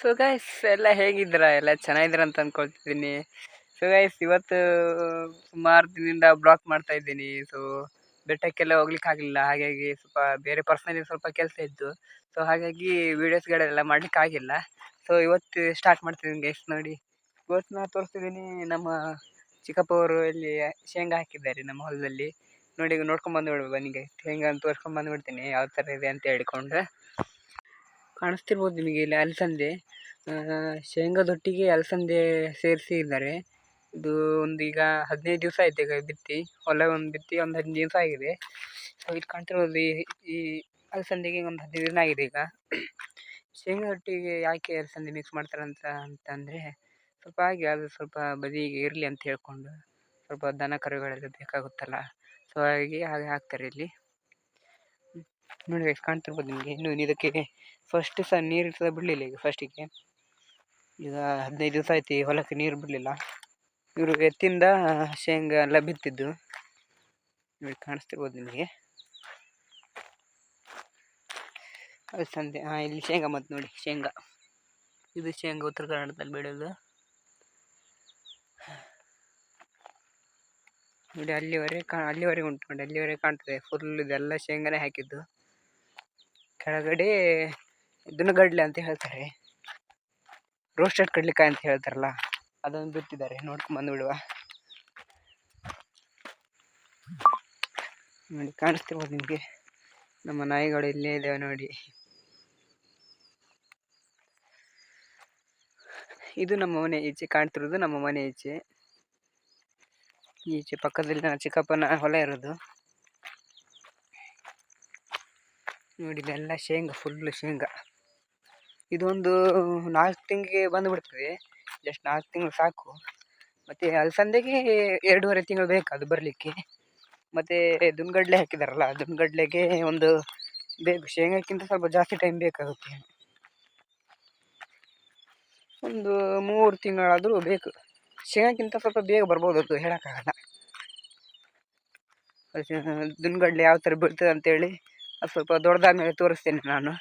So guys ಎಲ್ಲ ಹೇಗಿದ್ದೀರಾ? ಎಲ್ಲ ಚೆನ್ನಾಗಿದ್ದೀರಾ ಅಂತ ಅಂದ್ಕೊಳ್ತಿದ್ದೀನಿ. ಸೊ ಗೈಸ್ ಇವತ್ತು ಸುಮಾರು ದಿನದಿಂದ ಬ್ಲಾಗ್ ಮಾಡ್ತಾ ಇದ್ದೀನಿ. ಸೊ ಬೆಟ್ಟಕ್ಕೆಲ್ಲ ಹೋಗ್ಲಿಕ್ಕಾಗಲಿಲ್ಲ, ಹಾಗಾಗಿ ಸ್ವಲ್ಪ ಬೇರೆ ಪರ್ಸನಲಿ ಸ್ವಲ್ಪ ಕೆಲಸ ಇತ್ತು. ಸೊ ಹಾಗಾಗಿ ವೀಡಿಯೋಸ್ಗಳೆಲ್ಲ ಮಾಡಲಿಕ್ಕಾಗಿಲ್ಲ. ಸೊ ಇವತ್ತು ಸ್ಟಾರ್ಟ್ ಮಾಡ್ತಿದ್ದೀನಿ ಗೈಸ್. ನೋಡಿ ಇವತ್ತು ನಾನು ತೋರಿಸ್ತಿದ್ದೀನಿ, ನಮ್ಮ ಚಿಕ್ಕಪ್ಪ ಅವರು ಇಲ್ಲಿ ಶೇಂಗಾ ಹಾಕಿದ್ದಾರೆ ನಮ್ಮ ಹೊಲದಲ್ಲಿ. ನೋಡಿ ಈಗ ನೋಡ್ಕೊಂಡು ಬಂದು ಬನ್ನಿ ಗೈಸ್, ಶೇಂಗಾ ಅಂತ ತೋರಿಸ್ಕೊಂಡು ಬಂದುಬಿಡ್ತೀನಿ ಯಾವ ಥರ ಇದೆ ಅಂತ ಹೇಳಿಕೊಂಡು. ಕಾಣಿಸ್ತಿರ್ಬೋದು ನಿಮಗೆ ಇಲ್ಲಿ ಅಲಸಂದೆ, ಶೇಂಗಾದೊಟ್ಟಿಗೆ ಅಲಸಂದೆ ಸೇರಿಸಿ ಇದ್ದಾರೆ. ಇದು ಒಂದು ಈಗ 15 ದಿವಸ ಆಯ್ತು ಈಗ ಬಿತ್ತಿ, ಹೊಲ ಒಂದು ಬಿತ್ತಿ ಒಂದು 15 ದಿವಸ ಆಗಿದೆ. ಸೊ ಇದು ಕಾಣ್ತಿರ್ಬೋದು, ಈ ಅಲಸಂದೆಗೆ ಒಂದು 15 ದಿನ ಆಗಿದೆ ಈಗ. ಶೇಂಗಾದೊಟ್ಟಿಗೆ ಯಾಕೆ ಅಲಸಂದೆ ಮಿಕ್ಸ್ ಅಂತಂದರೆ ಸ್ವಲ್ಪ ಹಾಗೆ ಅದು ಸ್ವಲ್ಪ ಬದಿಗೆ ಇರಲಿ ಅಂತ ಹೇಳ್ಕೊಂಡು, ಸ್ವಲ್ಪ ದನ ಕರುಗಳೆಲ್ಲ ಬೇಕಾಗುತ್ತಲ್ಲ, ಸೊ ಹಾಗೆ ಹಾಕ್ತಾರೆ ಇಲ್ಲಿ. ನೋಡಿ ಕಾಣ್ತಿರ್ಬೋದು ನಿಮಗೆ. ಇನ್ನು ಇದಕ್ಕೆ ಫಸ್ಟ್ ಸಹ ನೀರು ಸಹ ಬಿಡಲಿಲ್ಲ ಈಗ ಫಸ್ಟಿಗೆ. ಈಗ 15 ದಿವಸ ಆಯ್ತು ಈ ಹೊಲಕ್ಕೆ ನೀರು ಬಿಡಲಿಲ್ಲ. ಇವರು ಎತ್ತಿಂದ ಶೇಂಗಾ ಎಲ್ಲ ಬಿತ್ತಿದ್ದು ನೋಡಿ ಕಾಣಿಸ್ತಿರ್ಬೋದು ನಿಮಗೆ. ಅಲಸಂದೆ ಇಲ್ಲಿ ಶೇಂಗಾ, ಮತ್ತು ನೋಡಿ ಶೇಂಗಾ, ಇದು ಶೇಂಗಾ ಉತ್ತರ ಕನ್ನಡದಲ್ಲಿ ಬೆಳೆಯೋದು. ನೋಡಿ ಅಲ್ಲಿವರೆಗೆ ಉಂಟು ನೋಡಿ, ಅಲ್ಲಿವರೆಗೆ ಕಾಣ್ತದೆ ಫುಲ್. ಇದೆಲ್ಲ ಶೇಂಗಾನೇ ಹಾಕಿದ್ದು. ಕೆಳಗಡೆ ಇದನ್ನು ಗಡ್ಲೆ ಅಂತ ಹೇಳ್ತಾರೆ, ರೋಸ್ಟೆಡ್ ಕಡ್ಲೆಕಾಯಿ ಅಂತ ಹೇಳ್ತಾರಲ್ಲ, ಅದನ್ನು ಬಿತ್ತಿದ್ದಾರೆ. ನೋಡ್ಕೊಂಡು ಬಂದುಬಿಡುವ. ನೋಡಿ ಕಾಣಿಸ್ತಿರ್ಬೋದು ನಿಮಗೆ, ನಮ್ಮ ನಾಯಿಗಳು ಇಲ್ಲೇ ಇದ್ದಾವೆ ನೋಡಿ. ಇದು ನಮ್ಮ ಮನೆ ಈಚೆ ಕಾಣ್ತಿರೋದು, ನಮ್ಮ ಮನೆ ಈಚೆ ಪಕ್ಕದಲ್ಲಿ ನನ್ನ ಚಿಕ್ಕಪ್ಪನ ಹೊಲ ಇರೋದು. ನೋಡಿ ಇದೆಲ್ಲ ಶೇಂಗಾ, ಫುಲ್ಲು ಶೇಂಗಾ. ಇದೊಂದು 4 ತಿಂಗಳಿಗೆ ಬಂದುಬಿಡ್ತದೆ, ಜಸ್ಟ್ 4 ತಿಂಗಳು ಸಾಕು. ಮತ್ತು ಅಲಸಂದೆಗೆ 2.5 ತಿಂಗಳು ಬೇಕು ಅದು ಬರಲಿಕ್ಕೆ. ಮತ್ತು ದುನ್ಗಡ್ಲೆ ಹಾಕಿದಾರಲ್ಲ, ದುನ್ಗಡ್ಲೆಗೆ ಒಂದು ಬೇಕು, ಶೇಂಗಾಕ್ಕಿಂತ ಸ್ವಲ್ಪ ಜಾಸ್ತಿ ಟೈಮ್ ಬೇಕಾಗುತ್ತೆ. ಒಂದು 3 ತಿಂಗಳಾದರೂ ಬೇಕು. ಶೇಂಗಾಕ್ಕಿಂತ ಸ್ವಲ್ಪ ಬೇಗ ಬರ್ಬೋದು, ಅದು ಹೇಳೋಕ್ಕಾಗಲ್ಲ. ದುನ್ಗಡ್ಲೆ ಯಾವ ಥರ ಬೀಳ್ತದೆ ಅಂತೇಳಿ ಅದು ಸ್ವಲ್ಪ ದೊಡ್ಡದಾದ ಮೇಲೆ ತೋರಿಸ್ತೇನೆ ನಾನು.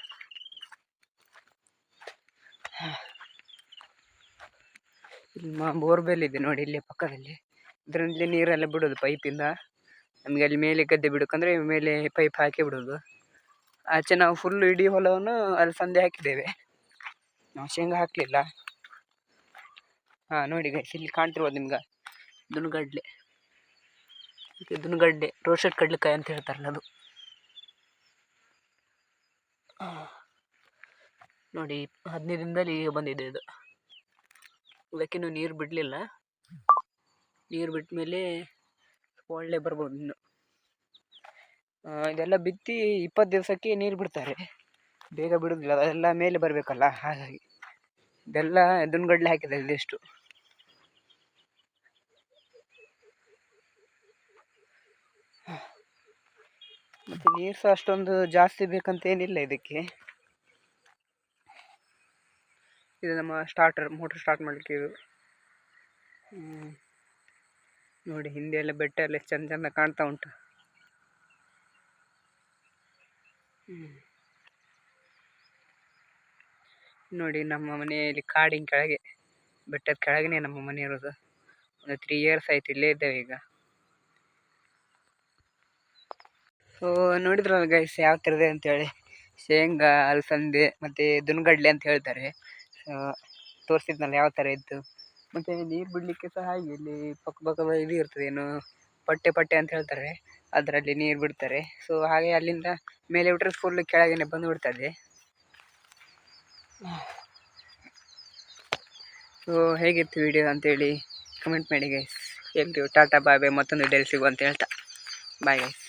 ಬೋರ್ವೆಲ್ ಇದೆ ನೋಡಿ ಇಲ್ಲಿ ಪಕ್ಕದಲ್ಲಿ, ಇದರಲ್ಲಿ ನೀರೆಲ್ಲ ಬಿಡೋದು ಪೈಪಿಂದ. ನಮಗೆ ಅಲ್ಲಿ ಮೇಲೆ ಗದ್ದೆ ಬಿಡೋಕ್ಕಂದ್ರೆ ಮೇಲೆ ಪೈಪ್ ಹಾಕಿ ಬಿಡೋದು. ಆಚೆ ನಾವು ಫುಲ್ಲು ಇಡೀ ಹೊಲವನ್ನು ಅಲಸಂದೆ ಹಾಕಿದ್ದೇವೆ, ನಾವು ಶೇಂಗಾ ಹಾಕಲಿಲ್ಲ. ನೋಡಿ ಗೈಸ್, ಇಲ್ಲಿ ಕಾಣ್ತಿರ್ಬೋದು ನಿಮ್ಗೆ ದುನ್ಗಡ್ಡೆ ರೋಸ್ಟೆಡ್ ಕಡ್ಲೆಕಾಯಿ ಅಂತ ಹೇಳ್ತಾರಲ್ಲ ಅದು. ನೋಡಿ 15 ದಿನದಲ್ಲಿ ಈಗ ಬಂದಿದೆ ಇದು. ಇದಕ್ಕಿನ್ನೂ ನೀರು ಬಿಡಲಿಲ್ಲ, ನೀರು ಬಿಟ್ಟ ಮೇಲೆ ಒಳ್ಳೆ ಬರ್ಬೋದು ಇನ್ನು. ಇದೆಲ್ಲ ಬಿತ್ತಿ 20 ದಿವಸಕ್ಕೆ ನೀರು ಬಿಡ್ತಾರೆ, ಬೇಗ ಬಿಡೋದಿಲ್ಲ, ಅದೆಲ್ಲ ಮೇಲೆ ಬರಬೇಕಲ್ಲ, ಹಾಗಾಗಿ ಇದೆಲ್ಲ ದುನ್ಗಡ್ಲೆ ಹಾಕಿದೆ ಇದಿಷ್ಟು. ಮತ್ತು ನೀರು ಸಹ ಅಷ್ಟೊಂದು ಜಾಸ್ತಿ ಬೇಕಂತ ಏನಿಲ್ಲ ಇದಕ್ಕೆ. ಇದು ನಮ್ಮ ಸ್ಟಾರ್ಟರ್, ಮೋಟ್ರ್ ಸ್ಟಾರ್ಟ್ ಮಾಡಲಿಕ್ಕೆ ಇದು. ನೋಡಿ ಹಿಂದೆ ಎಲ್ಲ ಬೆಟ್ಟ ಎಲ್ಲ ಚೆಂದ ಚೆಂದ ಕಾಣ್ತಾ ಉಂಟು. ನೋಡಿ ನಮ್ಮ ಮನೆಯಲ್ಲಿ ಕಾಡಿನ ಕೆಳಗೆ, ಬೆಟ್ಟದ ಕೆಳಗನೆ ನಮ್ಮ ಮನೆ ಇರೋದು. ಒಂದು 3 ಇಯರ್ಸ್ ಆಯ್ತು ಇಲ್ಲೇ ಇದ್ದೇವೆ ಈಗ. ಸೊ ನೋಡಿದ್ರಲ್ಲ ಗೈಸ್ ಯಾವ ಥರ ಇದೆ ಅಂತೇಳಿ. ಶೇಂಗಾ, ಅಲಸಂದೆ ಮತ್ತು ದುನ್ಗಡ್ಲೆ ಅಂತ ಹೇಳ್ತಾರೆ. ತೋರಿಸಿದ್ನಲ್ಲ ಯಾವ ಥರ ಇತ್ತು. ಮತ್ತು ನೀರು ಬಿಡಲಿಕ್ಕೆ ಸಹ ಹಾಗೆ ಇಲ್ಲಿ ಪಕ್ಕ ಇದು ಇರ್ತದೆ, ಏನು ಪಟ್ಟೆ ಅಂತ ಹೇಳ್ತಾರೆ, ಅದರಲ್ಲಿ ನೀರು ಬಿಡ್ತಾರೆ. ಸೊ ಹಾಗೆ ಅಲ್ಲಿಂದ ಮೇಲೆ ಬಿಟ್ಟರೆ ಫುಲ್ ಕೆಳಗೇನೆ ಬಂದು ಬಿಡ್ತದೆ. ಸೊ ಹೇಗಿತ್ತು ವಿಡಿಯೋ ಅಂತೇಳಿ ಕಮೆಂಟ್ ಮಾಡಿ ಗೈಸ್. ಎಲ್ರಿಗೂ ಟಾಟಾ ಬಾಯ್ ಬಾಯ್, ಮತ್ತೊಂದು ವಿಡಿಯೋಲಿ ಸಿಗುವ ಅಂತ ಹೇಳ್ತಾ ಬಾಯ್ ಗೈಸ್.